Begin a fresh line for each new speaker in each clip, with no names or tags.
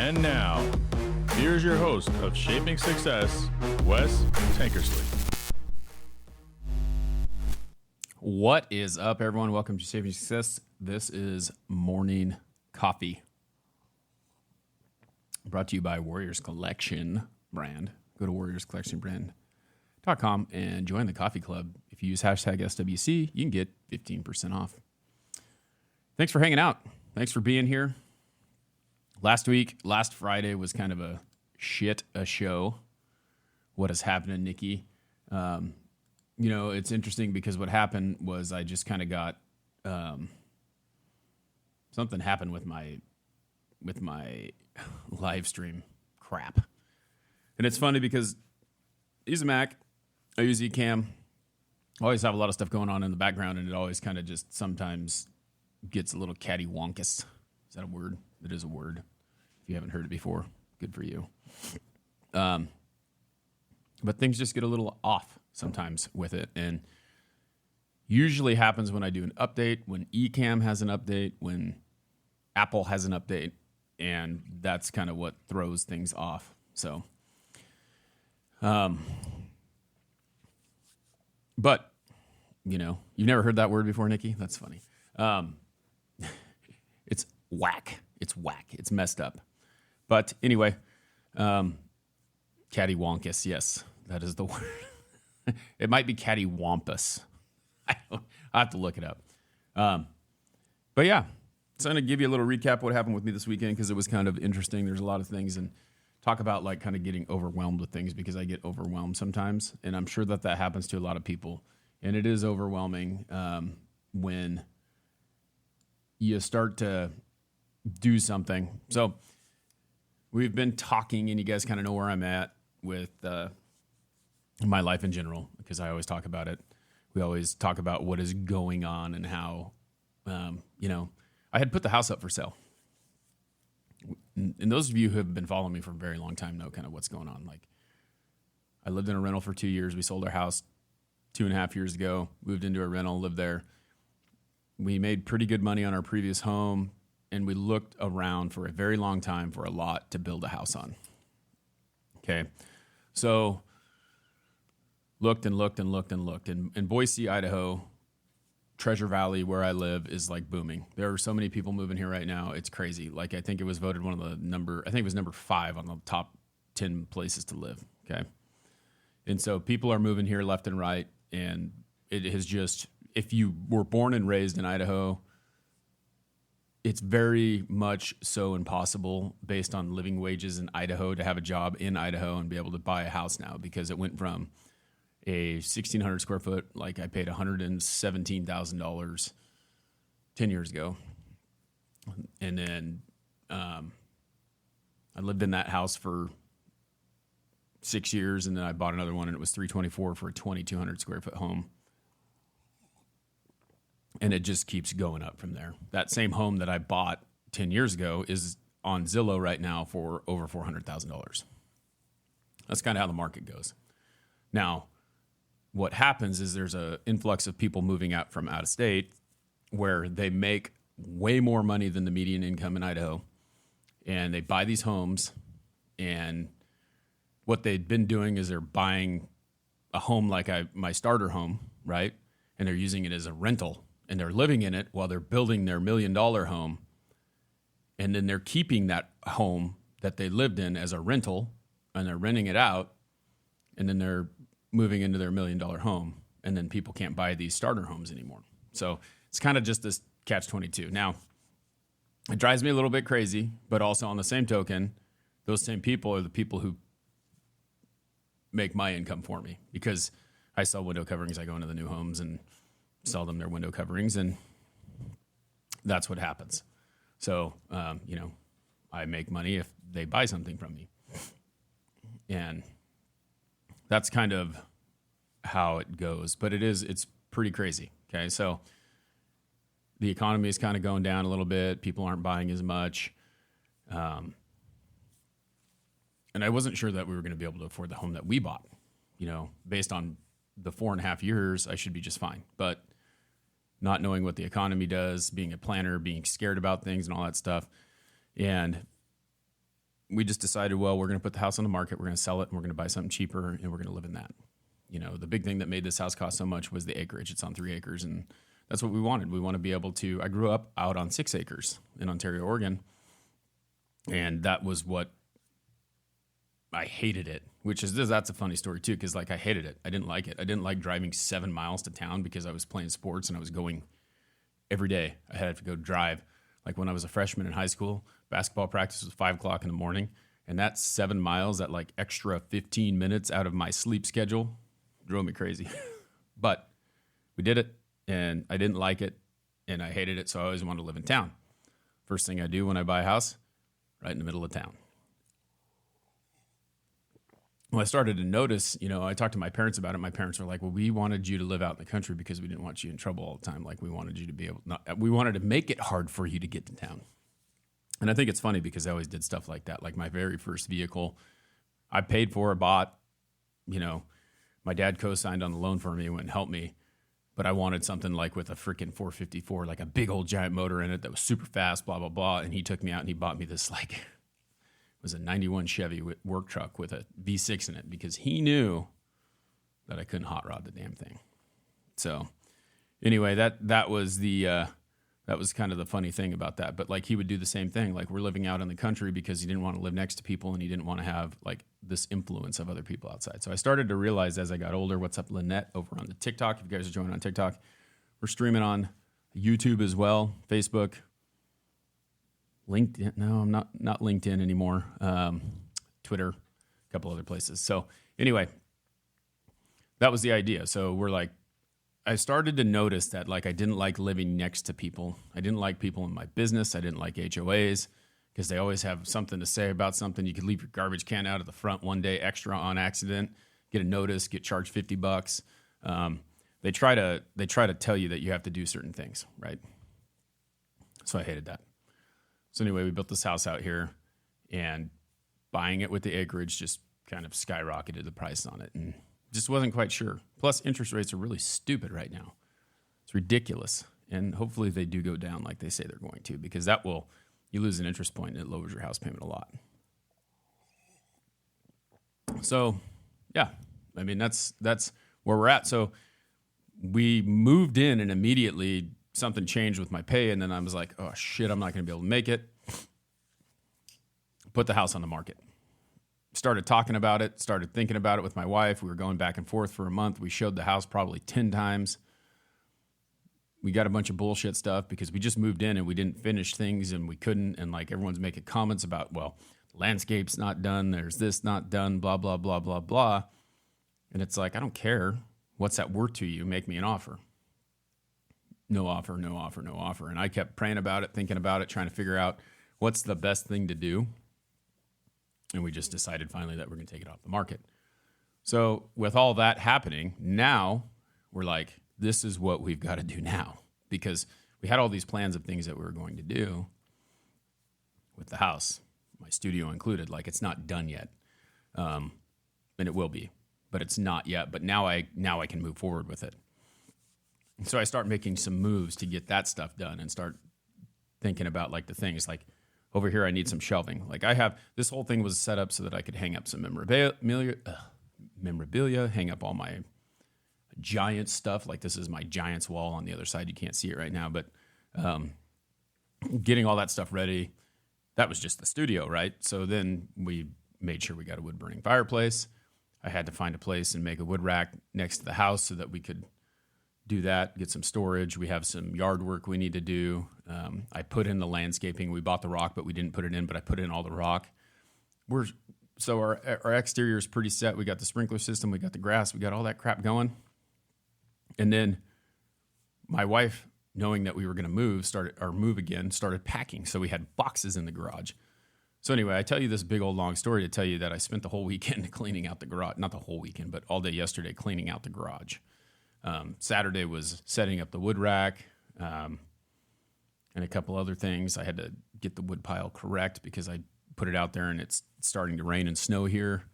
And now, here's your host of Shaping Success, Wes Tankersley.
What is up, everyone? Welcome to Shaping Success. This is Morning Coffee, brought to you by Warriors Collection brand. Go to warriorscollectionbrand.com and join the coffee club. If you use hashtag SWC, you can get 15% off. Thanks for hanging out. Thanks for being here. Last Friday was kind of a show. What has happened, Nikki? It's interesting because what happened was I just kind of got something happened with my live stream crap. And it's funny because I use a Mac, I use Ecamm. I always have a lot of stuff going on in the background, and it always kind of just sometimes gets a little catty-wonkus. Is that a word? It is a word. If you haven't heard it before, good for you. But things just get a little off sometimes with it, and usually happens when I do an update, when Ecamm has an update, when Apple has an update, and that's kind of what throws things off. So, but, you've never heard that word before, Nikki? That's funny. It's whack. It's whack. It's messed up. But anyway, catty-wonkus, yes, that is the word. It might be catty-wampus. I'll have to look it up. But yeah, so I'm going to give you a little recap of what happened with me this weekend because it was kind of interesting. There's a lot of things, and talk about like kind of getting overwhelmed with things because I get overwhelmed sometimes, and I'm sure that happens to a lot of people. And it is overwhelming when you start to do something. So we've been talking, and you guys kind of know where I'm at with my life in general because I always talk about it. We always talk about what is going on and how, I had put the house up for sale. And those of you who have been following me for a very long time know kind of what's going on. Like, I lived in a rental for 2 years. We sold our house 2.5 years ago, moved into a rental, lived there. We made pretty good money on our previous home, and we looked around for a very long time for a lot to build a house on. Okay. So looked. In Boise, Idaho, Treasure Valley, where I live, is like booming. There are so many people moving here right now. It's crazy. Like, I think it was voted number 5 on the top 10 places to live. Okay. And so people are moving here left and right. And it has just, if you were born and raised in Idaho, it's very much so impossible based on living wages in Idaho to have a job in Idaho and be able to buy a house now, because it went from a 1,600 square foot, like I paid $117,000 10 years ago. And then I lived in that house for 6 years, and then I bought another one, and it was $324,000 for a 2,200 square foot home. And it just keeps going up from there. That same home that I bought 10 years ago is on Zillow right now for over $400,000. That's kind of how the market goes. Now, what happens is there's an influx of people moving out from out of state where they make way more money than the median income in Idaho. And they buy these homes, and what they've been doing is they're buying a home like my starter home, right? And they're using it as a rental, and they're living in it while they're building their $1 million home. And then they're keeping that home that they lived in as a rental, and they're renting it out, and then they're moving into their $1 million home. And then people can't buy these starter homes anymore. So it's kind of just this catch-22. Now, it drives me a little bit crazy, but also on the same token, those same people are the people who make my income for me, because I sell window coverings. I go into the new homes and sell them their window coverings, and that's what happens. So, I make money if they buy something from me. And that's kind of how it goes, but it's pretty crazy. Okay. So the economy is kind of going down a little bit. People aren't buying as much. And I wasn't sure that we were going to be able to afford the home that we bought. Based on the 4.5 years, I should be just fine. But not knowing what the economy does, being a planner, being scared about things and all that stuff. And we just decided, well, we're going to put the house on the market, we're going to sell it, and we're going to buy something cheaper, and we're going to live in that. The big thing that made this house cost so much was the acreage. It's on 3 acres, and that's what we wanted. We want to be able to. I grew up out on 6 acres in Ontario, Oregon, and that was what I hated it. That's a funny story too, because I hated it. I didn't like it. I didn't like driving 7 miles to town because I was playing sports and I was going every day. I had to go drive. Like when I was a freshman in high school, basketball practice was 5 o'clock in the morning, and that's 7 miles at extra 15 minutes out of my sleep schedule drove me crazy. But we did it, and I didn't like it, and I hated it, so I always wanted to live in town. First thing I do when I buy a house, right in the middle of town. Well, I started to notice, I talked to my parents about it. My parents were like, well, we wanted you to live out in the country because we didn't want you in trouble all the time. We wanted you to we wanted to make it hard for you to get to town. And I think it's funny because I always did stuff like that. Like my very first vehicle, I paid for, bought, my dad co-signed on the loan for me and went and helped me. But I wanted something with a freaking 454, a big old giant motor in it that was super fast, blah, blah, blah. And he took me out and he bought me this it was a 91 Chevy work truck with a V6 in it because he knew that I couldn't hot rod the damn thing. So anyway, that was that was kind of the funny thing about that. But he would do the same thing. We're living out in the country because he didn't want to live next to people and he didn't want to have this influence of other people outside. So I started to realize as I got older, what's up, Lynette, over on the TikTok. If you guys are joining on TikTok, we're streaming on YouTube as well, Facebook, LinkedIn. No, I'm not LinkedIn anymore. Twitter, a couple other places. So anyway, that was the idea. So I started to notice that I didn't like living next to people. I didn't like people in my business. I didn't like HOAs because they always have something to say about something. You could leave your garbage can out at the front one day extra on accident, get a notice, get charged $50. They try to tell you that you have to do certain things, right? So I hated that. So anyway, we built this house out here, and buying it with the acreage just kind of skyrocketed the price on it, and just wasn't quite sure. Plus, interest rates are really stupid right now. It's ridiculous, and hopefully they do go down like they say they're going to, because you lose an interest point and it lowers your house payment a lot. So, yeah, I mean that's where we're at. So we moved in, and immediately something changed with my pay, and then I was like, oh shit, I'm not going to be able to make it. Put the house on the market. Started talking about it, started thinking about it with my wife. We were going back and forth for a month. We showed the house probably 10 times. We got a bunch of bullshit stuff because we just moved in and we didn't finish things and we couldn't. And everyone's making comments about, well, landscape's not done. There's this not done, blah, blah, blah, blah, blah. And it's I don't care. What's that worth to you? Make me an offer. No offer, no offer, no offer. And I kept praying about it, thinking about it, trying to figure out what's the best thing to do. And we just decided finally that we're going to take it off the market. So with all that happening, now we're this is what we've got to do now, because we had all these plans of things that we were going to do with the house, my studio included. It's not done yet, and it will be, but it's not yet. But now I can move forward with it. And so I start making some moves to get that stuff done and start thinking about the things over here, I need some shelving. I have, this whole thing was set up so that I could hang up some memorabilia, hang up all my Giants stuff. This is my Giants wall on the other side. You can't see it right now, but getting all that stuff ready, that was just the studio, right? So then we made sure we got a wood burning fireplace. I had to find a place and make a wood rack next to the house so that we could do that, get some storage. We have some yard work we need to do. I put in the landscaping. We bought the rock, but we didn't put it in, but I put in all the rock. So our exterior is pretty set. We got the sprinkler system. We got the grass. We got all that crap going. And then my wife, knowing that we were going to move again, started packing. So we had boxes in the garage. So anyway, I tell you this big old long story to tell you that I spent the whole weekend cleaning out the garage. Not the whole weekend, but all day yesterday cleaning out the garage. Saturday was setting up the wood rack and a couple other things. I had to get the wood pile correct because I put it out there and it's starting to rain and snow here.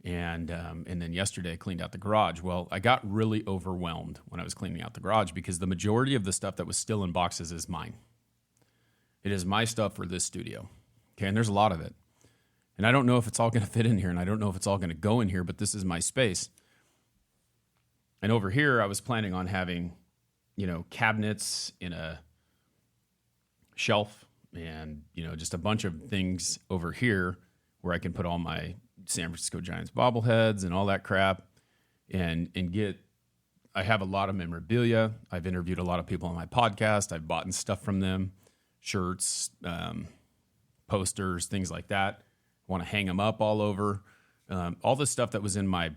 And then yesterday I cleaned out the garage. Well, I got really overwhelmed when I was cleaning out the garage because the majority of the stuff that was still in boxes is mine. It is my stuff for this studio. Okay, and there's a lot of it. And I don't know if it's all going to fit in here, and I don't know if it's all going to go in here, but this is my space. And over here, I was planning on having, cabinets in a shelf and, just a bunch of things over here where I can put all my San Francisco Giants bobbleheads and all that crap and I have a lot of memorabilia. I've interviewed a lot of people on my podcast. I've bought stuff from them, shirts, posters, things like that. I want to hang them up all over. All the stuff that was in my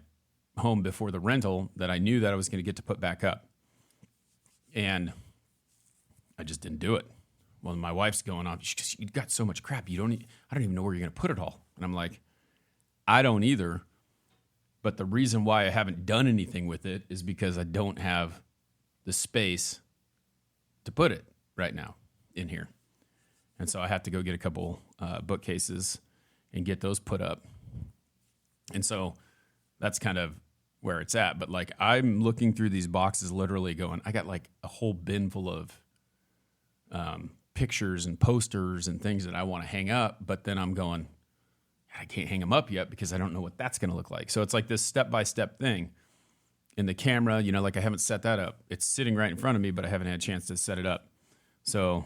home before the rental that I knew that I was going to get to put back up. And I just didn't do it. Well, my wife's going on, she goes, you got so much crap. I don't even know where you're going to put it all. And I'm like, I don't either. But the reason why I haven't done anything with it is because I don't have the space to put it right now in here. And so I have to go get a couple bookcases and get those put up. And so that's kind of where it's at. But like, I'm looking through these boxes literally going, I got like a whole bin full of pictures and posters and things that I want to hang up. But then I'm going, I can't hang them up yet because I don't know what that's going to look like. So it's like this step-by-step thing. In the camera, like I haven't set that up. It's sitting right in front of me, but I haven't had a chance to set it up. So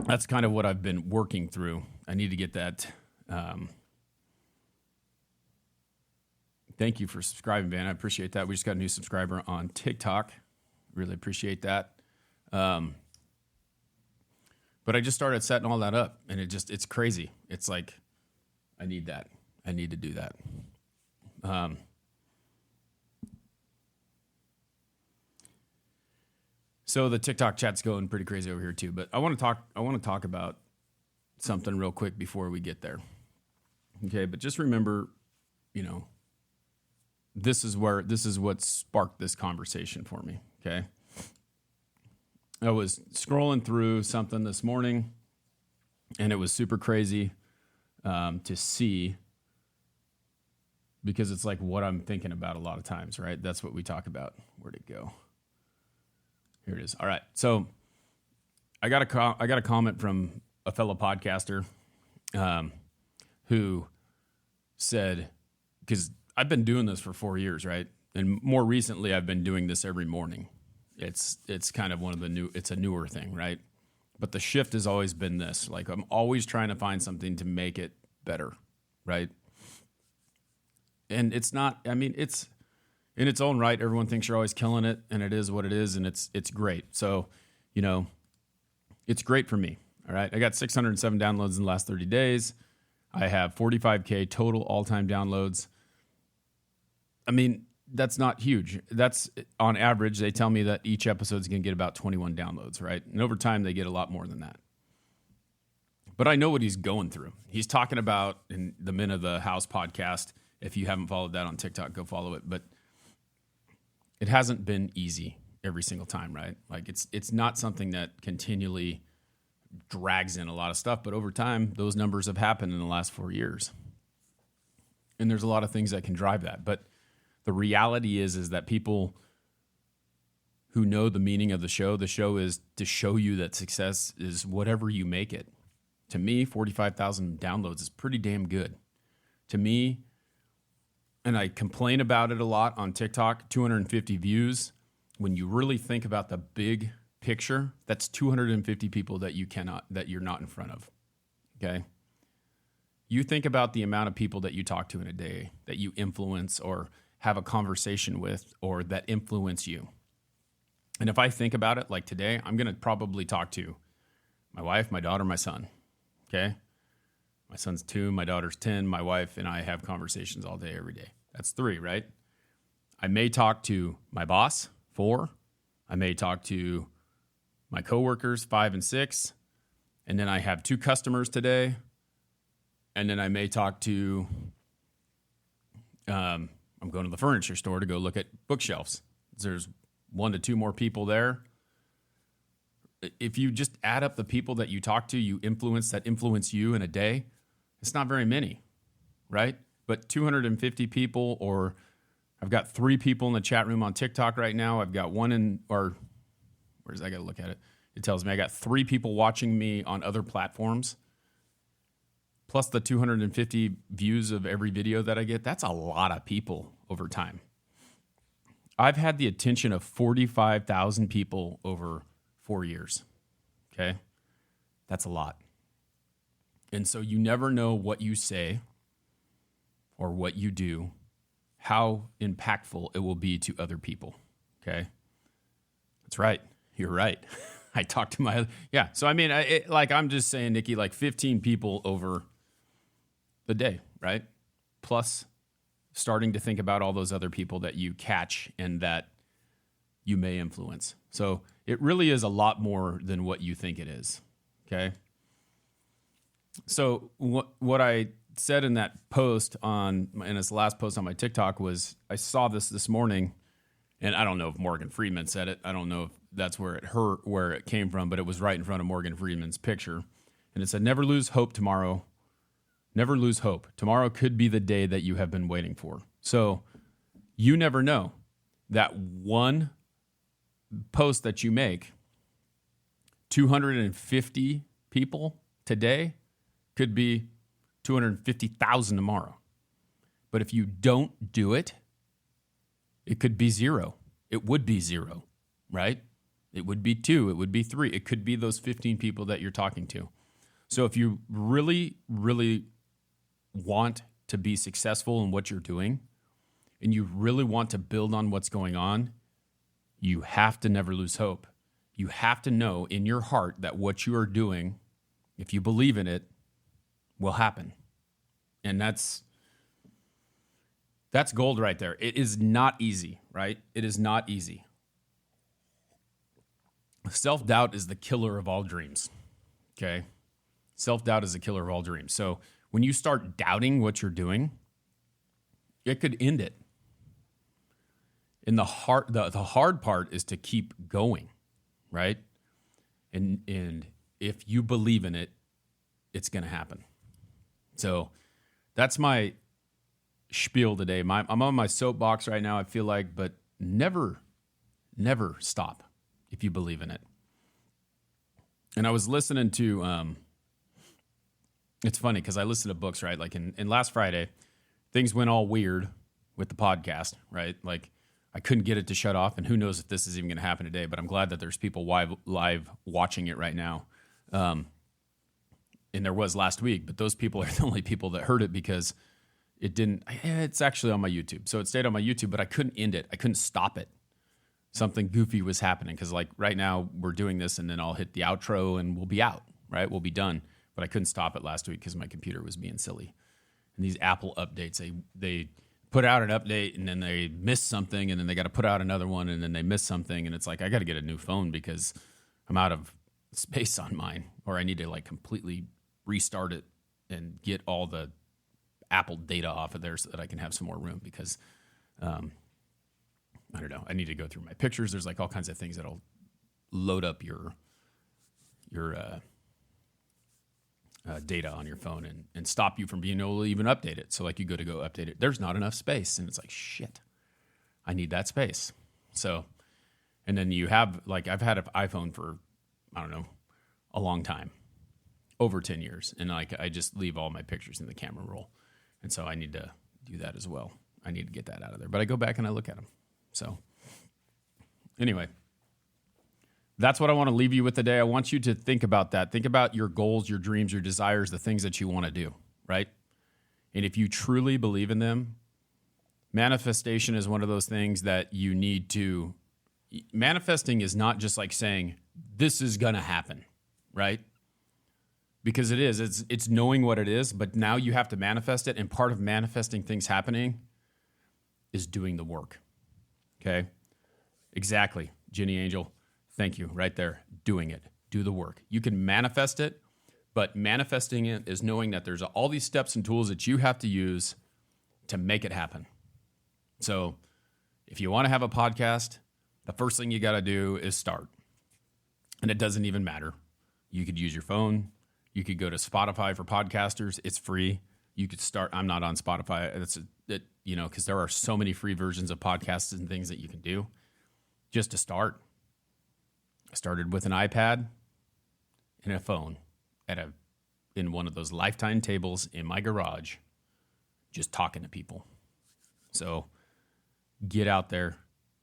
that's kind of what I've been working through. I need to get that. Thank you for subscribing, man. I appreciate that. We just got a new subscriber on TikTok. Really appreciate that. But I just started setting all that up, and it's crazy. It's like, I need that. I need to do that. So the TikTok chat's going pretty crazy over here too, but I want to talk about something real quick before we get there. Okay. But just remember, this is what sparked this conversation for me. Okay. I was scrolling through something this morning, and it was super crazy to see, because it's like what I'm thinking about a lot of times, right? That's what we talk about. Where'd it go? Here it is. All right. So I got a comment from a fellow podcaster who said, because I've been doing this for 4 years, right? And more recently, I've been doing this every morning. It's kind of it's a newer thing, right? But the shift has always been this. Like, I'm always trying to find something to make it better, right? And it's not, it's in its own right. Everyone thinks you're always killing it, and it is what it is, and it's great. So, it's great for me, all right? I got 607 downloads in the last 30 days. I have 45K total all-time downloads. That's not huge. That's on average. They tell me that each episode is going to get about 21 downloads, right? And over time, they get a lot more than that. But I know what he's going through. He's talking about in the Men of the House podcast. If you haven't followed that on TikTok, go follow it. But it hasn't been easy every single time, right? Like, it's not something that continually drags in a lot of stuff. But over time, those numbers have happened in the last 4 years. And there's a lot of things that can drive that. But the reality is that people who know the meaning of the show is to show you that success is whatever you make it. To me, 45,000 downloads is pretty damn good. To me, and I complain about it a lot on TikTok, 250 views. When you really think about the big picture, that's 250 people that you're not in front of. Okay? You think about the amount of people that you talk to in a day, that you influence or have a conversation with, or that influence you. And if I think about it, like today, I'm going to probably talk to my wife, my daughter, my son. Okay. My son's 2, my daughter's 10, my wife and I have conversations all day, every day. That's 3, right? I may talk to my boss, 4. I may talk to my coworkers, 5 and 6. And then I have 2 customers today. And then I may talk to, I'm going to the furniture store to go look at bookshelves. There's 1 to 2 more people there. If you just add up the people that you talk to, you influence, that influence you in a day, it's not very many, right? But 250 people, or I've got 3 people in the chat room on TikTok right now. I've got I got to look at it. It tells me I got 3 people watching me on other platforms. plus the 250 views of every video that I get, that's a lot of people over time. I've had the attention of 45,000 people over 4 years. Okay? That's a lot. And so you never know what you say or what you do, how impactful it will be to other people. Okay? That's right. You're right. I talked to so I mean, I'm just saying, Nikki, like 15 people over the day, right? Plus starting to think about all those other people that you catch and that you may influence. So it really is a lot more than what you think it is. Okay. So what I said in that post in his last post on my TikTok was, I saw this morning, and I don't know if Morgan Freeman said it. I don't know if that's where it came from, but it was right in front of Morgan Freeman's picture. And it said, never lose hope tomorrow. Never lose hope. Tomorrow could be the day that you have been waiting for. So you never know. That one post that you make, 250 people today could be 250,000 tomorrow. But if you don't do it, it could be zero. It would be zero, right? It would be 2. It would be 3. It could be those 15 people that you're talking to. So if you really, really want to be successful in what you're doing, and you really want to build on what's going on, you have to never lose hope. You have to know in your heart that what you are doing, if you believe in it, will happen. And that's gold right there. It is not easy, right? It is not easy. Self-doubt is the killer of all dreams, okay? Self-doubt is the killer of all dreams. So when you start doubting what you're doing, it could end it. And the hard part is to keep going, right? And if you believe in it, it's going to happen. So that's my spiel today. I'm on my soapbox right now, I feel like, but never stop if you believe in it. And I was listening to, it's funny because I listen to books, right? Like in last Friday, things went all weird with the podcast, right? Like I couldn't get it to shut off, and who knows if this is even going to happen today, but I'm glad that there's people live watching it right now. And there was last week, but those people are the only people that heard it because it's actually on my YouTube. So it stayed on my YouTube, but I couldn't end it. I couldn't stop it. Something goofy was happening because like right now we're doing this and then I'll hit the outro and we'll be out, right? We'll be done. But I couldn't stop it last week because my computer was being silly. And these Apple updates, they put out an update and then they miss something and then they got to put out another one and then they miss something. And it's like, I got to get a new phone because I'm out of space on mine, or I need to like completely restart it and get all the Apple data off of there so that I can have some more room because, I don't know. I need to go through my pictures. There's like all kinds of things that'll load up your data on your phone and stop you from being able to even update it. So like you go update it. There's not enough space. And it's like, shit, I need that space. So, and then you have like, I've had an iPhone for, I don't know, a long time, over 10 years. And like, I just leave all my pictures in the camera roll. And so I need to do that as well. I need to get that out of there, but I go back and I look at them. So anyway, that's what I want to leave you with today. I want you to think about that. Think about your goals, your dreams, your desires, the things that you want to do, right? And if you truly believe in them, manifestation is one of those things that you need to. Manifesting is not just like saying, this is going to happen, right? Because it is. It's knowing what it is, but now you have to manifest it. And part of manifesting things happening is doing the work. Okay? Exactly. Jenny Angel, thank you. Right there. Doing it. Do the work. You can manifest it, but manifesting it is knowing that there's all these steps and tools that you have to use to make it happen. So if you want to have a podcast, the first thing you got to do is start. And it doesn't even matter. You could use your phone. You could go to Spotify for podcasters. It's free. You could start. I'm not on Spotify. Because there are so many free versions of podcasts and things that you can do just to start. I started with an iPad and a phone at a in one of those lifetime tables in my garage, just talking to people. So get out there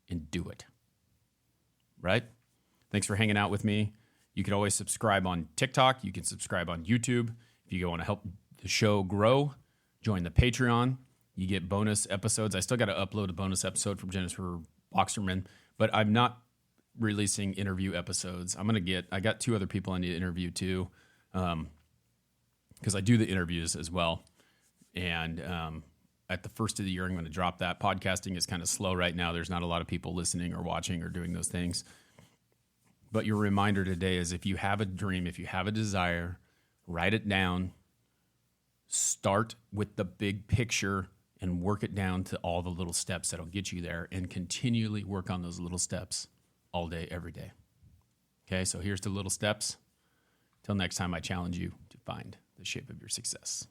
and do it. Right? Thanks for hanging out with me. You can always subscribe on TikTok. You can subscribe on YouTube. If you want to help the show grow, join the Patreon. You get bonus episodes. I still got to upload a bonus episode from Jennifer Boxerman, but I'm not releasing interview episodes. I got 2 other people I need to interview too, because I do the interviews as well. And at the first of the year, I'm going to drop that. Podcasting is kind of slow right now. There's not a lot of people listening or watching or doing those things. But your reminder today is, if you have a dream, if you have a desire, write it down. Start with the big picture and work it down to all the little steps that'll get you there, and continually work on those little steps all day, every day. Okay, so here's the little steps. Till next time, I challenge you to find the shape of your success.